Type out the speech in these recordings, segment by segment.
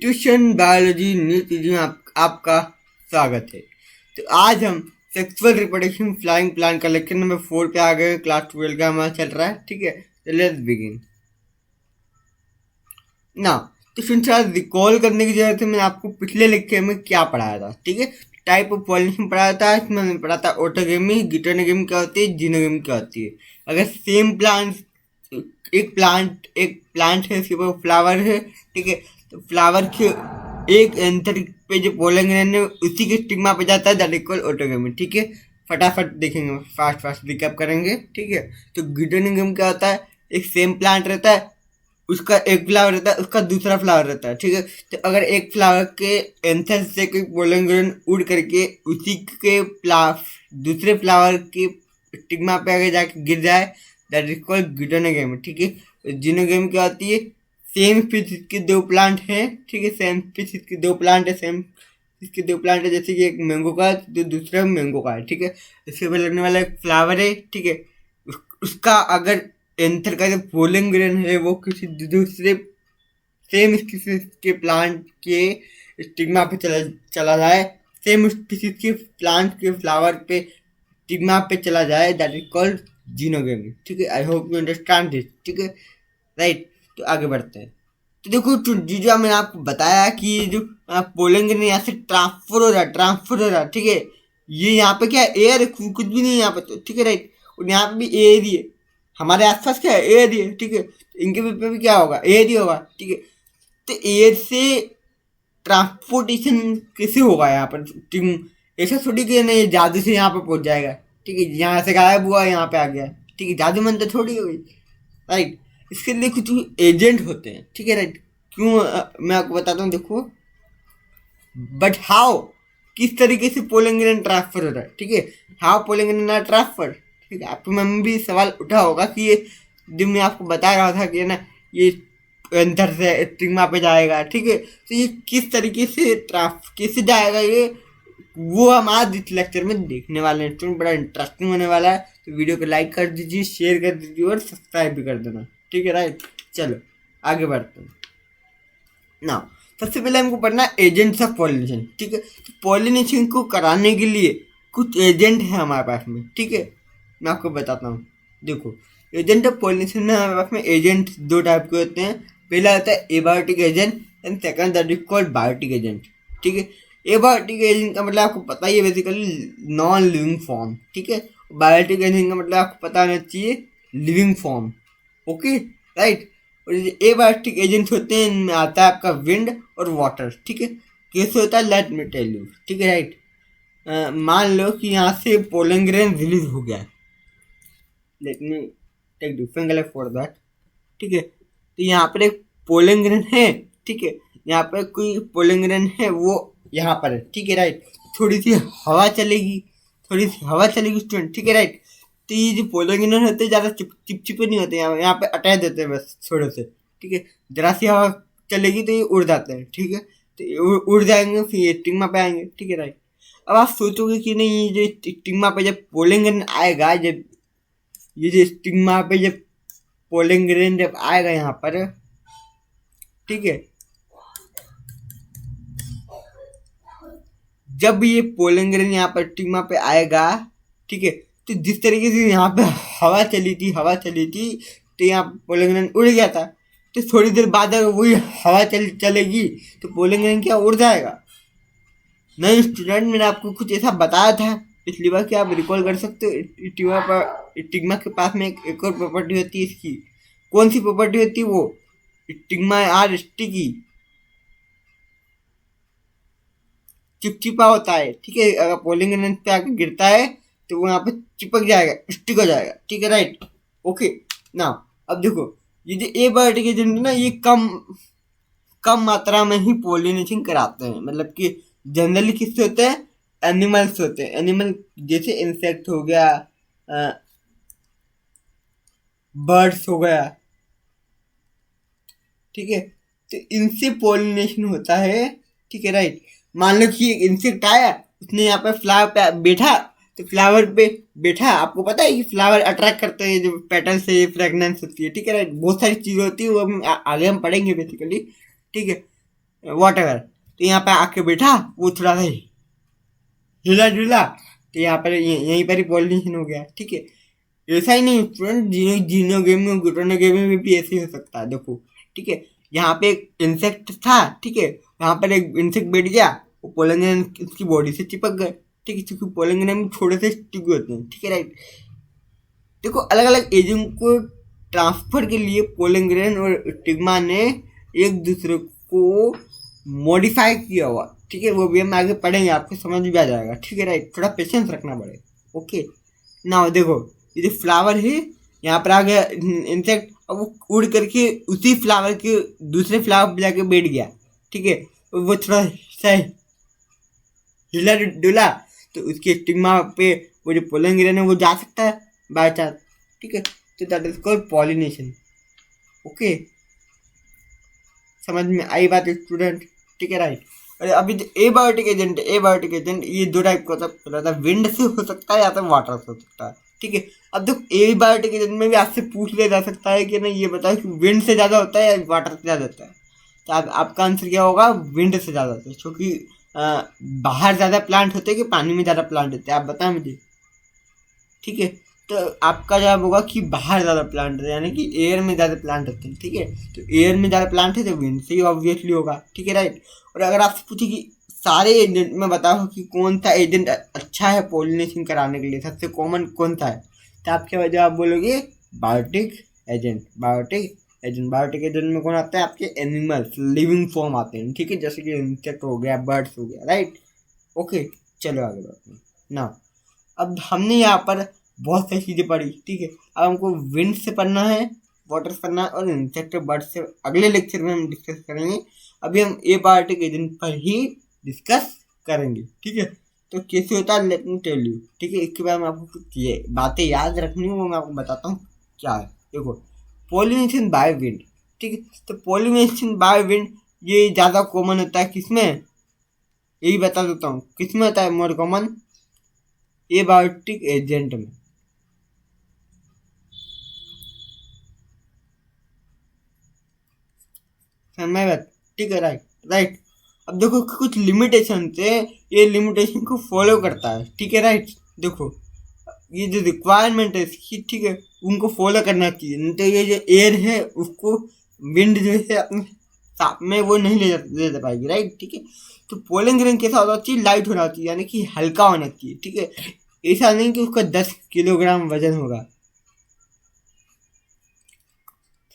Tuition biology new चीज़ में आपका स्वागत है। तो आज हम सेक्सुअल रिप्रोडक्शन फ्लाइंग प्लान का लेक्चर नंबर 4 पे आ गए। क्लास 12 का हमारा चल रहा है, ठीक है। तो लेट्स बिगिन ना। तो सुनकर रिकॉल करने की जरूरत है, मैंने आपको पिछले लेक्चर में क्या पढ़ाया था, ठीक है। टाइप ऑफ पॉलिनेशन पढ़ाया था, इसमें मैंने पढ़ा था ऑटोगेमी, गिटोनोगेमी क्या होती है, जीनोगेमी क्या होती है। अगर सेम प्लांट एक प्लांट है, उसके ऊपर फ्लावर है, ठीक है। तो फ्लावर के एक एंथर पे जो पोलन ग्रेन है उसी के स्टिग्मा पे जाता है, दैट इक्वल ऑटोगेमी, ठीक है। फटाफट देखेंगे, फास्ट रिकैप करेंगे, ठीक है। तो गिटोनोगेमी क्या होता है, एक सेम प्लांट रहता है, उसका एक फ्लावर रहता है, उसका दूसरा फ्लावर रहता है, ठीक है। तो अगर एक फ्लावर के एंथर से कोई पोलन ग्रेन उड़ करके उसी के दूसरे फ्लावर के स्टिग्मा पे आगे जाके गिर जाए, दैट इज कॉल्ड गिटोनोगेमी, ठीक है। जीनोगेमी क्या होती है, सेम स्पीशीज के दो प्लांट हैं, ठीक है। सेम स्पीशीज के दो प्लांट है, जैसे कि एक मैंगो का जो दूसरा मैंगो का है, ठीक है। इसके ऊपर लगने वाला एक फ्लावर है, ठीक है। उसका अगर एंथर का जो पोलन ग्रेन है वो किसी दूसरे सेम स्पीशीज के प्लांट के स्टिग्मा पे चला जाए, सेम स्पीशीज के प्लांट के फ्लावर पे स्टिग्मा पे चला जाए, दैट इज कॉल्ड जीनोगेमी, ठीक है। I hope you understand this, ठीक है, राइट। तो आगे बढ़ते हैं। तो देखो जो मैंने आपको बताया कि जो पोलन ग्रेन यहाँ से ट्रांसफर हो रहा है, ठीक है। ये यहाँ पे क्या है, एयर, कुछ भी नहीं है यहाँ पे, तो ठीक है, राइट। और यहाँ पे भी एयर ही है, हमारे आसपास क्या है, एयर ही है, ठीक है। इनके पे भी क्या होगा, एयर ही होगा, ठीक है। तो एयर से ट्रांसपोर्टेशन कैसे होगा यहाँ पर, ऐसा थोड़ी कि नहीं जादू से यहाँ पे पहुंच जाएगा, ठीक है। यहाँ से गायब हुआ यहाँ पे आ गया, ठीक है। जादू मन तो थोड़ी हुई, राइट। इसके लिए कुछ एजेंट होते हैं, ठीक है, राइट। क्यों, मैं आपको बताता हूँ, देखो। बट हाउ, किस तरीके से पोलन ग्रेन ट्रांसफर हो रहा है, ठीक है। How pollen grain are transfer, ठीक है। आपके मन में भी सवाल उठा होगा कि ये जो मैं आपको बता रहा था कि ना ये एंथर से स्टिग्मा पे जाएगा, ठीक है। तो ये किस तरीके से कैसे जाएगा, ये वो हम आज इस लेक्चर में देखने वाले हैं। तो बड़ा इंटरेस्टिंग होने वाला है। तो वीडियो को लाइक कर दीजिए, शेयर कर दीजिए और सब्सक्राइब भी कर देना, ठीक है, राइट। चलो आगे बढ़ते हैं ना। सबसे पहले हमको पढ़ना है एजेंट्स ऑफ पॉलिनेशन, ठीक है। तो पॉलिनेशन को कराने के लिए कुछ एजेंट है हमारे पास में, ठीक है। मैं आपको बताता हूँ, देखो। एजेंट ऑफ पॉलिनेशन में हमारे पास में एजेंट दो टाइप के होते हैं। पहला होता है abiotic agent and second that is called biotic agent, ठीक है। एबायोटिक एजेंट का मतलब आपको पता ही है, बेसिकली नॉन लिविंग फॉर्म, ठीक है। बायोटिक एजेंट का मतलब आपको पता होना चाहिए, लिविंग फॉर्म, ओके, राइट। और ये एबायोटिक एजेंट होते हैं, इनमें आता है आपका विंड और वाटर, ठीक है। कैसे होता है, लेट मी टेल यू, ठीक है, राइट। मान लो कि यहाँ से पोलन ग्रेन रिलीज हो गया, let me take different colour for that, ठीक है। तो यहाँ पर एक पोलन ग्रेन है, ठीक है। यहाँ पर कोई पोलन ग्रेन है, वो यहाँ पर है, ठीक है, राइट। थोड़ी सी हवा चलेगी स्टूडेंट, ठीक है, राइट। तो ये जो पोलन ग्रेन होते हैं ज़्यादा चिपचिपे नहीं होते, यहाँ पे अटैच देते हैं बस थोड़े से, ठीक है। जरा सी हवा चलेगी तो ये उड़ जाते हैं, ठीक है। तो ये उड़ जाएंगे, फिर ये स्टिग्मा पे आएंगे, ठीक है, राइट। अब आप सोचोगे कि नहीं, ये जो स्टिग्मा पे जब पोलन ग्रेन आएगा, जब ये जो स्टिग्मा पे जब पोलन ग्रेन जब आएगा यहाँ पर, ठीक है, जब ये पोलन ग्रेन यहाँ पर स्टिग्मा पे आएगा, ठीक है। तो जिस तरीके से यहाँ पे हवा चली थी, तो यहाँ पोलन ग्रेन उड़ गया था। तो थोड़ी देर बाद अगर वही हवा चलेगी तो पोलन ग्रेन क्या उड़ जाएगा? नहीं स्टूडेंट, मैंने आपको कुछ ऐसा बताया था पिछली बार कि आप रिकॉल कर सकते हो। स्टिग्मा के पास में एक और प्रॉपर्टी होती है इसकी। कौन सी प्रॉपर्टी होती है वो? स्टिग्मा आर स्टिकी, चिपचिपा होता है, ठीक है। अगर पोलन ग्रेन पे आके गिरता है तो वो यहाँ पे चिपक जाएगा, स्टिक हो जाएगा, ठीक है, राइट, ओके ना। अब देखो, ये जो एबायोटिक एजेंट है ना, ये कम मात्रा में ही पोलिनेशन कराते हैं। मतलब कि जनरली किससे होते हैं, एनिमल्स होते हैं। एनिमल जैसे इंसेक्ट हो गया, बर्ड्स हो गया, ठीक है। तो इनसे पोलिनेशन होता है, ठीक है, राइट। मान लो कि एक इंसेक्ट आया, उसने यहाँ पे फ्लावर पे बैठा, तो फ्लावर पे बैठा, आपको पता है कि फ्लावर अट्रैक्ट करते हैं, जो पेटल से फ्रेगनेंस होती है, ठीक है, राइट। बहुत सारी चीज़ें होती है, वो आगे हम पढ़ेंगे बेसिकली, ठीक है। वॉट एवर, तो यहाँ पे आके बैठा, वो थोड़ा सा हिला डुला, तो यहाँ पर यहीं पर ही पॉलिनेशन हो गया। ठीक है, ऐसा ही नहीं स्टूडेंट, जीनो गेम में गुटोनो गेम में भी ऐसे ही हो सकता है। देखो ठीक है, यहाँ पे एक इंसेक्ट था, ठीक है, यहाँ पर एक इंसेक्ट बैठ गया, वो पोलंगन उसकी बॉडी से चिपक गए। ठीक है, क्योंकि पोलंगन में थोड़े से स्टिक होते हैं। ठीक है राइट, देखो अलग अलग एजेंट को ट्रांसफर के लिए पोलंग्रेन और स्टिग्मा ने एक दूसरे को मॉडिफाई किया हुआ। ठीक है, वो भी हम आगे पढ़ेंगे, आपको समझ भी आ जाएगा। ठीक है राइट, थोड़ा पेशेंस रखना पड़ेगा। ओके ना, देखो ये जो फ्लावर है यहाँ पर आ गया इंसेक्ट, अब वो उड़ करके उसी फ्लावर के दूसरे फ्लावर पे जाके बैठ गया। ठीक है, वो थोड़ा सा हिला डुला, तो उसके स्टिग्मा पे वो जो पोलंग्रेन है वो जा सकता है बाय चांस। ठीक है, तो that is called pollination. Okay, समझ में आई बात स्टूडेंट? ठीक है राइट। और अभी एबायोटिक एजेंट, एबायोटिक एजेंट ये दो टाइप का होता है, विंड से हो सकता है या तो वाटर से हो सकता है। ठीक है, अब देखो एबायोटिक एजेंट में भी आपसे पूछ लिया जा सकता है कि नहीं ये बताओ कि विंड से ज़्यादा होता है या वाटर से ज़्यादा होता है, तो आपका आंसर क्या होगा? विंड से ज़्यादा होता है, क्योंकि बाहर ज़्यादा प्लांट होते हैं कि पानी में ज़्यादा प्लांट होते हैं, आप बताएं मुझे। ठीक है, तो आपका जवाब होगा कि बाहर ज़्यादा प्लांट है, यानी कि एयर में ज़्यादा प्लांट होते हैं। ठीक है, तो एयर में ज़्यादा प्लांट है तो विंड से ही ऑब्वियसली होगा। ठीक है राइट। और अगर आपसे पूछे कि सारे एजेंट में बताओ कि कौन सा एजेंट अच्छा है पोलिनेशन कराने के लिए, सबसे कॉमन कौन सा है, तो आप क्या जवाब बोलोगे? Biotic agent. Biotic agent, biotic agent में कौन आता है? आपके एनिमल्स, लिविंग फॉर्म आते हैं। ठीक है, जैसे कि इंसेक्ट हो गया, बर्ड्स हो गया, राइट। ओके, चलो आगे बढ़ते हैं ना। अब हमने यहाँ पर बहुत सारी चीज़ें पढ़ी। ठीक है, अब हमको विंड से पढ़ना है, वाटर से पढ़ना है, और इंसेक्ट बर्ड से अगले लेक्चर में हम डिस्कस करेंगे। अभी हम एबायोटिक एजेंट पर ही डिस्कस करेंगे। ठीक है, तो कैसे होता है लेट मी टेल यू। ठीक है, इसके बाद में आपको कुछ ये बातें याद रखनी है, वो मैं आपको बताता हूँ क्या है। देखो, पोलिनेशन बाय विंड। ठीक है, तो पोलिनेशन बाय विंड ये ज़्यादा कॉमन होता है किसमें, यही बता देता हूँ किसमें होता है मोर कॉमन? एबायोटिक एजेंट में। समझ बात? ठीक है राइट, राइट। अब देखो कुछ लिमिटेशन थे, ये लिमिटेशन को फॉलो करता है। ठीक है राइट, देखो ये जो रिक्वायरमेंट है इसकी, ठीक है, उनको फॉलो करना चाहिए, नहीं तो ये जो एयर है उसको विंड जो है अपने साथ में वो नहीं ले पाएगी, राइट। ठीक है, तो पोलिंग ग्रेन कैसा होना चाहिए? लाइट होना चाहिए, यानी कि हल्का होना चाहिए। ठीक है, ऐसा नहीं कि उसका 10 किलोग्राम वजन होगा।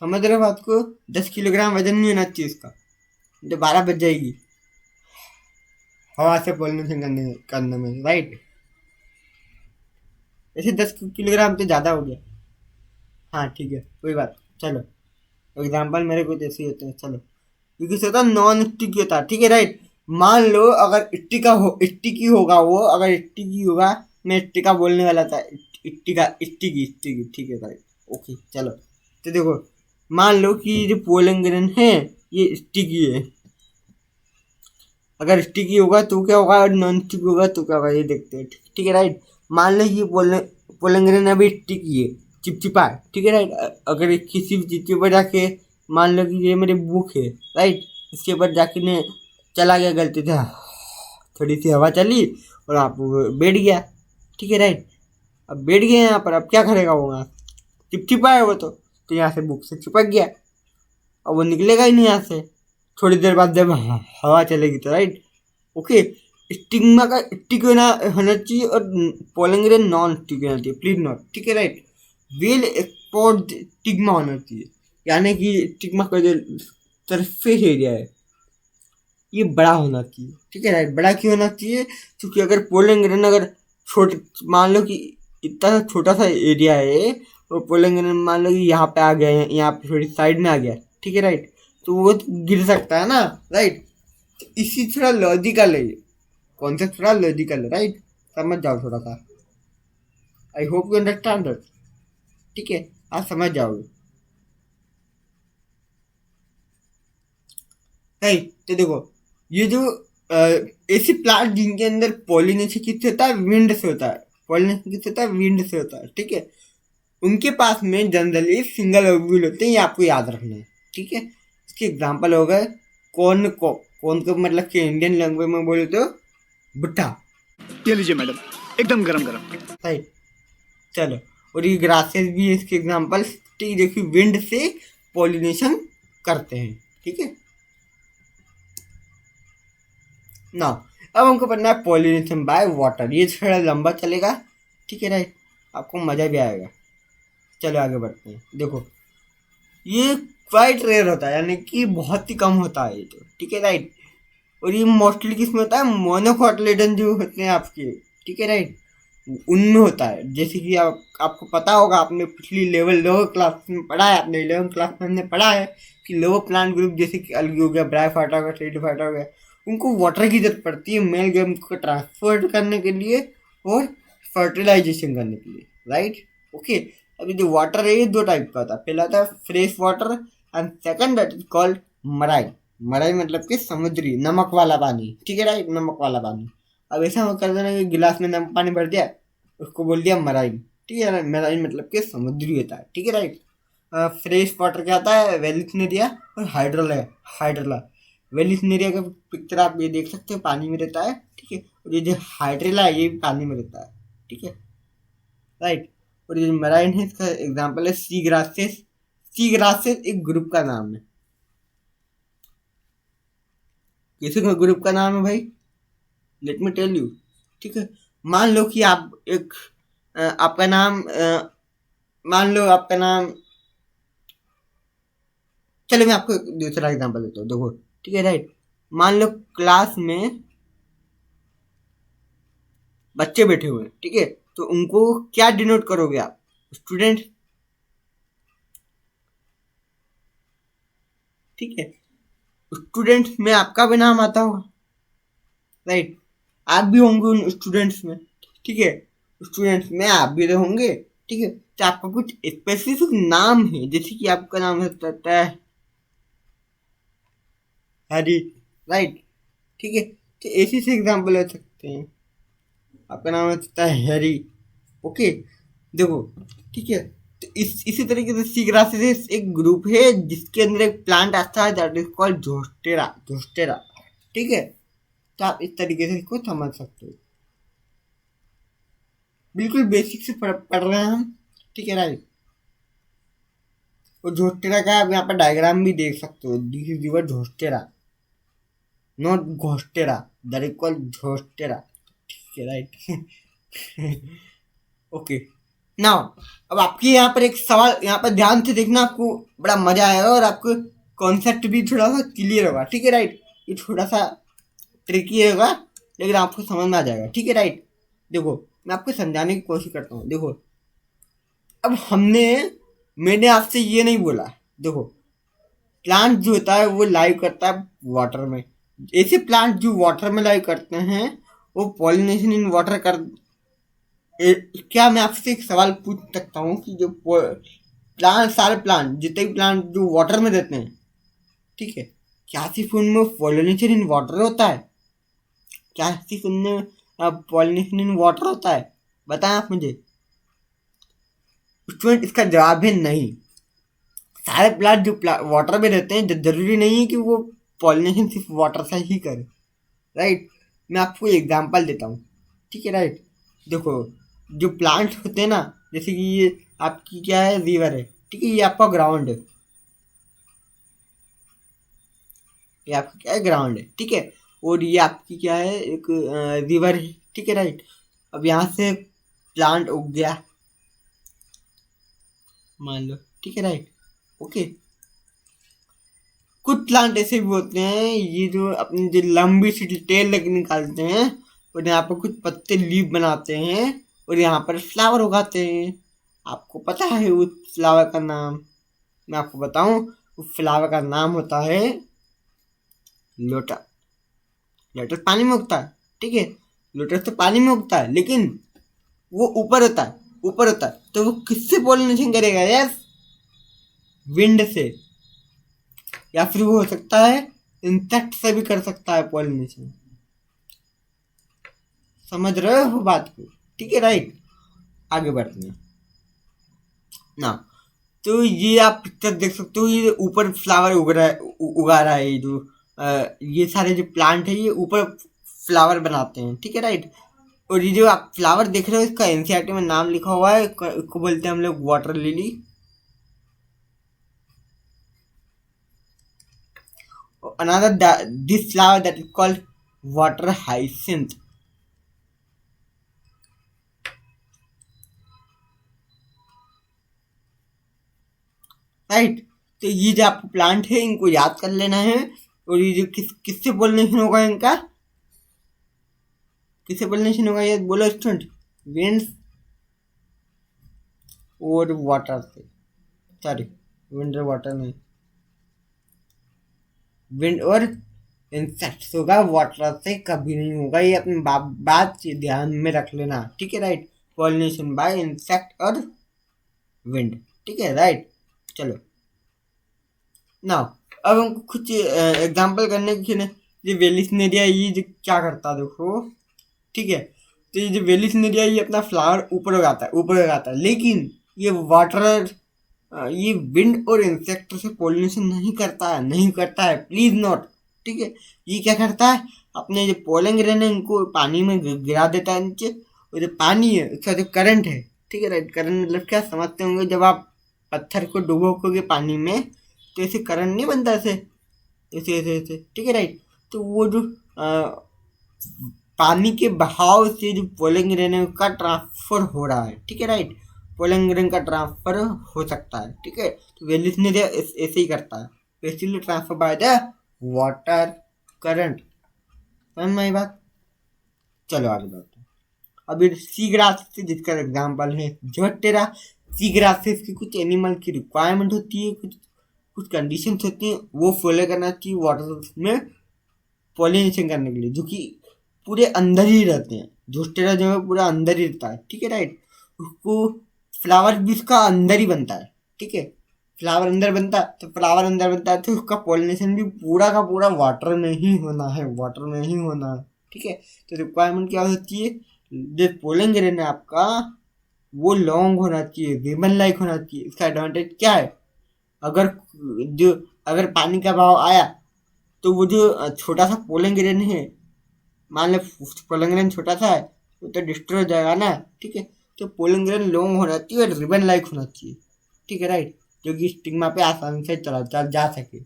समझ रहे हो बात को? 10 किलोग्राम वजन नहीं होना चाहिए इसका, दोबारा बच जाएगी हवा से पोलिनेशन करने में, राइट। ऐसे 10 किलोग्राम तो ज़्यादा हो गया। हाँ ठीक है, कोई बात, चलो एग्जाम्पल मेरे कुछ ऐसे ही होते हैं। चलो, क्योंकि से होता है नॉन स्टिकी होता है। ठीक है राइट, मान लो अगर स्टिकी होगा, वो अगर स्टिकी होगा, मैं स्टिका बोलने वाला था, स्टिकी। ठीक है राइट, ओके चलो। तो देखो, मान लो कि जो पोलिंग ग्रेन है ये स्टिकी है, अगर स्टिकी होगा तो क्या होगा, और नॉन स्टिकी होगा तो क्या होगा, ये देखते हैं। ठीक है राइट, मान लो ये पोलिंग ग्रेन अभी स्टिकी है, चिपचिपा है। ठीक है राइट, अगर किसी भी चीज़ के ऊपर जाके, मान लो कि ये मेरी बुक है, राइट, इसके ऊपर जाके ने चला गया गलती से, थोड़ी सी हवा चली और आप बैठ गया। ठीक है राइट, अब बैठ गया यहाँ पर, अब क्या करेगा वो? वहाँ चिपचिपा है वो, तो यहाँ से बुक से चिपक गया, अब वो निकलेगा ही नहीं यहाँ से थोड़ी देर बाद जब हवा चलेगी तो, राइट। ओके, स्टिग्मा का स्टिक होना चाहिए और पोलिंग ग्रेन नॉन स्टिक होना चाहिए, प्लीज नॉट। ठीक है राइट, वेल एक्सपोर्ड स्टिग्मा होना चाहिए, यानी कि स्टिग्मा का जो सरफेस एरिया है ये बड़ा होना चाहिए। ठीक है राइट, बड़ा क्यों होना चाहिए? क्योंकि अगर पोलिंग ग्रेन अगर छोटे, मान लो कि इतना छोटा सा एरिया है, और पोलिंग ग्रेन मान लो कि यहाँ पे आ गया है, यहाँ पे थोड़ी साइड में आ गया, ठीक है राइट, तो वो तो गिर सकता है ना, राइट। तो इसी थोड़ा लॉजिकल है, कॉन्सेप्ट थोड़ा लॉजिकल है, राइट। समझ जाओ थोड़ा सा, I hope you understand that. ठीक है, आप समझ जाओगे, राइट। तो देखो, ये जो ऐसे प्लांट जिनके अंदर पॉलिनेशन किससे होता है? विंड से होता है। पॉलिनेशन किससे होता है? विंड से होता है। ठीक है, उनके पास में जनरली सिंगल ओव्यूल होते हैं, ये आपको याद रखना है। ठीक है, इसके एग्जाम्पल हो गए फोन को मतलब कि इंडियन लैंग्वेज में बोले तो भुट्टा। ये लीजिए मैडम, एकदम गरम गरम। राइट, चलो। और ये ग्रासेस भी है इसके एग्जाम्पल्स, ठीक है, देखिए विंड से पॉलिनेशन करते हैं, ठीक है ना। अब हमको पढ़ना है पॉलिनेशन बाय वाटर, ये थोड़ा लंबा चलेगा, ठीक है राइट, आपको मजा भी आएगा। चलो आगे बढ़ते हैं। देखो ये क्वाइट रेयर होता है, यानी कि बहुत ही कम होता है ये तो, ठीक है राइट। और ये मोस्टली किसमें होता है, मोनोकोटिलेडन जो होते हैं आपके, ठीक है राइट, उनमें होता है। जैसे कि आपको पता होगा, आपने पिछली लोअर क्लास में पढ़ा है, आपने 11th क्लास में हमने पढ़ा है कि लोअर प्लांट ग्रुप जैसे कि अलगी हो गया, ब्रायोफाइटा हो गया, टेरिडोफाइटा हो गया, उनको वाटर की जरूरत पड़ती है मेल गेम को ट्रांसफर करने के लिए और फर्टिलाइजेशन करने के लिए, राइट। ओके, अभी जो वाटर है ये दो टाइप का होता है, पहला होता है fresh water and second that is called marine. Marine मतलब कि समुद्री नमक वाला पानी, ठीक है राइट, नमक वाला पानी। अब ऐसा कर देना कि गिलास में नमक पानी भर दिया, उसको बोल दिया मराइन, ठीक है। मराइन मतलब कि समुद्री होता है, ठीक है राइट। फ्रेश वाटर क्या आता है, वेलिस्नेरिया और हाइड्रोला। वेलिस्नेरिया का पिक्चर आप ये देख सकते हो, पानी में रहता है, ठीक है। और ये जो हाइड्रोला है ये भी पानी में रहता है, ठीक है राइट। और ये मराइन है, इसका एग्जाम्पल है सी ग्रासेस। सी ग्रासेस एक ग्रुप का नाम है। किसी का ग्रुप का नाम है भाई, लेट मी टेल यू, ठीक है। मान लो कि आप एक आपका नाम मान लो आपका नाम, चलो मैं आपको दूसरा एग्जांपल देता हूँ, देखो, ठीक है राइट। मान लो क्लास में बच्चे बैठे हुए हैं, ठीक है, तो उनको क्या डिनोट करोगे आप, स्टूडेंट, ठीक है। स्टूडेंट में आपका भी नाम आता होगा, राइट, आप भी होंगे उन स्टूडेंट्स में, ठीक है। स्टूडेंट्स में आप भी तो होंगे, ठीक है। तो आपका कुछ स्पेसिफिक नाम है, जैसे कि आपका नाम होता है हैरी, राइट, ठीक है। तो ऐसे से एग्जाम्पल ले सकते हैं, आपका नाम होता है हैरी, ओके। देखो, ठीक है, तो इसी तरीके से सी ग्रासेस एक ग्रुप है जिसके अंदर एक प्लांट आता है दैट इज कॉल्ड जोस्टेरा, ठीक है। तो आप इस तरीके से इसको समझ सकते हो, बिल्कुल बेसिक से पढ़ रहे हैं हम, ठीक है राइट। और झोस्टेरा का आप यहाँ पर डायग्राम भी देख सकते हो, this is river Zostera, not ghostera, that is called Zostera, ठीक है राइट। ओके, नाउ अब आपके यहाँ पर एक सवाल, यहाँ पर ध्यान से देखना, आपको बड़ा मजा आएगा और आपको कॉन्सेप्ट भी थोड़ा सा क्लियर होगा, ठीक है राइट। ये थोड़ा सा ट्रिकी होगा लेकिन आपको समझ में आ जाएगा, ठीक है राइट। देखो मैं आपको समझाने की कोशिश करता हूँ। देखो अब मैंने आपसे ये नहीं बोला, देखो प्लांट जो होता है वो लाइव करता है वाटर में। ऐसे प्लांट जो वाटर में लाइव करते हैं वो पॉलिनेशन इन वाटर कर क्या मैं आपसे एक सवाल पूछ सकता हूँ कि जो सारे प्लांट, जितने भी प्लांट जो वाटर में रहते हैं, ठीक है, क्या सिर्फ उनमें पॉलिनेशन इन वाटर होता है? क्या सिर्फ उनमें पॉलिनेशन इन वाटर होता है? बताएं आप मुझे। स्टूडेंट इसका जवाब है नहीं। सारे प्लांट जो वाटर में रहते हैं, जरूरी नहीं है कि वो पॉलिनेशन सिर्फ वाटर से ही करे, राइट। मैं आपको एग्जांपल देता हूँ, ठीक है राइट। देखो जो प्लांट होते हैं ना, जैसे कि ये आपकी क्या है, रिवर है, ठीक है, ये आपका ग्राउंड है, ये आपका क्या है, ग्राउंड है, ठीक है। और ये आपकी क्या है, एक रिवर है, ठीक है राइट। अब यहाँ से प्लांट उग गया मान लो, ठीक है राइट, ओके। कुछ प्लांट ऐसे भी होते हैं, ये जो अपनी जो लंबी सी टेल लग निकालते हैं और यहाँ पर कुछ पत्ते लीव बनाते हैं और यहाँ पर फ्लावर उगाते हैं। आपको पता है उस फ्लावर का नाम? मैं आपको बताऊं, उस फ्लावर का नाम होता है लोटस। लोटस पानी में उगता है, ठीक है, लोटस तो पानी में उगता है, लेकिन वो ऊपर होता है, ऊपर होता है, तो वो किससे पॉलिनेशन करेगा? यस, विंड से, या फिर वो हो सकता है इंसेक्ट से भी कर सकता है पॉलिनेशन। समझ रहे हो बात को, ठीक है राइट। आगे बढ़ते हैं ना। तो ये आप पिक्चर देख सकते हो, ये ऊपर फ्लावर उगा रहा है ये जो ये सारे जो प्लांट है ये ऊपर फ्लावर बनाते हैं, ठीक है राइट। और ये जो आप फ्लावर देख रहे हो इसका एनसीईआरटी में नाम लिखा हुआ है, इसको बोलते हैं हम लोग water lily. Another this flower that is called water hyacinth. Right, तो ये जो आपको प्लांट है इनको याद कर लेना है। और ये जो किससे पोलिनेशन होगा इनका, किससे पोलिनेशन होगा ये बोलो स्टूडेंट। विंड और वाटर से, सॉरी विंड और वाटर नहीं, विंड और इंसेक्ट्स होगा, वाटर से कभी नहीं होगा। ये अपनी बात ध्यान में रख लेना, ठीक है राइट। पॉलिनेशन बाय इंसेक्ट और विंड, ठीक है राइट। चलो नाउ अब हमको कुछ एग्जांपल करने के लिए, ये वेलिस्नेरिया ये जो क्या करता है देखो, ठीक है। तो ये जो वेलिस्नेरिया ये अपना फ्लावर ऊपर उगाता है, ऊपर उगाता है, लेकिन ये वाटर ये विंड और इंसेक्ट से पोलिनेशन नहीं करता है, नहीं करता है, प्लीज नोट, ठीक है। ये क्या करता है, अपने जो पोलन ग्रेन है इनको पानी में गिरा देता है नीचे। और जो पानी है उसका जो करंट है, ठीक है राइट। करंट मतलब क्या समझते होंगे, जब आप पत्थर को डुबोगे पानी में तो ऐसे करंट नहीं बनता, ऐसे ऐसे ऐसे ऐसे, ठीक है राइट। तो वो जो पानी के बहाव से जो पोलन ग्रेन है उसका ट्रांसफर हो रहा है, ठीक है राइट। पोलन ग्रेन का ट्रांसफर हो सकता है, ठीक है। तो वेलिस्नेरिया ऐसे ही करता है, basically transfer by the water current. समझ में आई बात। चलो आगे बढ़ते हैं। अभी सी ग्रासेस जिसका एग्जांपल है जॉटेरा। सी ग्रासेस की कुछ एनिमल की रिक्वायरमेंट होती है, कुछ कंडीशंस होती हैं, वो फॉलो करना चाहिए वाटर में पॉलिनेशन करने के लिए, जो कि पूरे अंदर ही रहते हैं। जॉटेरा जो है पूरा अंदर ही रहता है, ठीक है राइट। उसको फ्लावर भी उसका अंदर ही बनता है, ठीक है। फ्लावर अंदर बनता है तो फ्लावर अंदर बनता है तो उसका पॉलिनेशन भी पूरा का पूरा वाटर में ही होना है, वाटर में ही होना है, ठीक है। तो रिक्वायरमेंट क्या होती है, जो पोलन ग्रेन है आपका वो लॉन्ग होना चाहिए, रिबन लाइक होना चाहिए। इसका एडवांटेज क्या है, अगर पानी का बहाव आया तो वो जो छोटा सा पोलन ग्रेन है, मान लो पोलन ग्रेन छोटा सा है वो तो डिस्ट्रॉय हो जाएगा ना, ठीक है। तो पोलन ग्रेन लॉन्ग होना चाहिए और रिबन लाइक होना चाहिए, ठीक है राइट, जो कि स्टिग्मा पे आसानी से चला जा सके,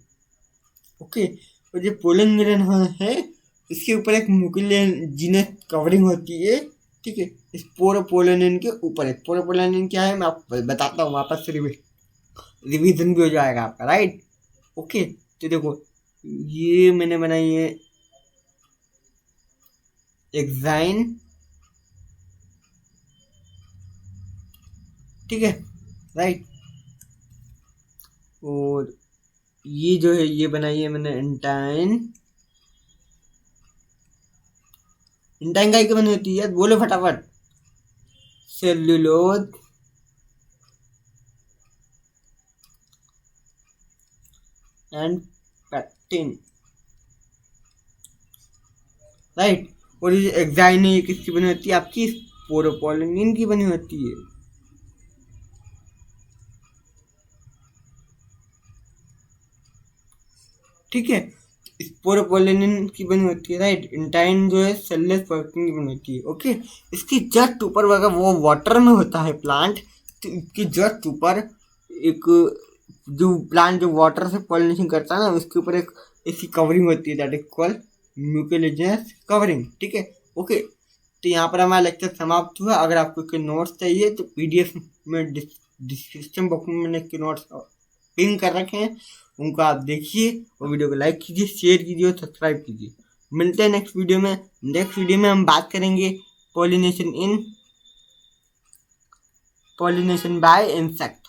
ओके। और जो पोलन ग्रेन है इसके ऊपर एक म्यूकोजेनियस कवरिंग होती है, ठीक है। स्पोरोपोलेनिन के ऊपर स्पोरोपोलेनिन क्या है मैं आपको बताता हूँ, वापस से रिवीजन भी हो जाएगा आपका, राइट, ओके। तो देखो ये मैंने बनाई है एक्साइन, ठीक है राइट। और ये जो है ये बनाई है मैंने एंटाइन। एंटाइन का बनी होती है बोलो फटाफट, सेल्यूलोज एंड पैक्टिन, राइट। और ये एक्साइन है ये किसकी बनी होती है, आपकी स्पोरोपोलेनिन की बनी होती है, ठीक है। स्पोरोपोलेनिन की बनी होती है, राइट। इंटाइन जो है सेलुलोज प्रोटीन की बनी होती है, ओके। इसकी जस्ट ऊपर अगर वो वाटर में होता है प्लांट, तो इसकी जस्ट ऊपर एक जो प्लांट जो वाटर से पॉलिनेशन करता है ना उसके ऊपर एक ऐसी कवरिंग होती है दैट इज कॉल्ड म्यूकोजेनियस कवरिंग, ठीक है ओके। तो यहाँ पर हमारा लेक्चर समाप्त हुआ। अगर आपको कोई नोट्स चाहिए तो पीडीएफ में डिस्क्रिप्शन बॉक्स में मैंने के नोट्स पिन कर रखे हैं, उनको आप देखिए और वीडियो को लाइक कीजिए, शेयर कीजिए और सब्सक्राइब कीजिए। मिलते हैं नेक्स्ट वीडियो में। नेक्स्ट वीडियो में हम बात करेंगे पॉलिनेशन बाय इंसेक्ट,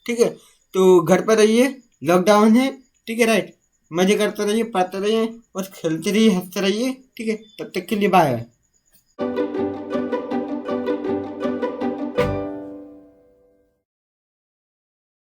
ठीक है। तो घर पर रहिए, लॉकडाउन है, ठीक है राइट। मजे करते रहिए, पढ़ते रहिए और खेलते रहिए, हंसते रहिए, ठीक है। तब तक के लिए बाय।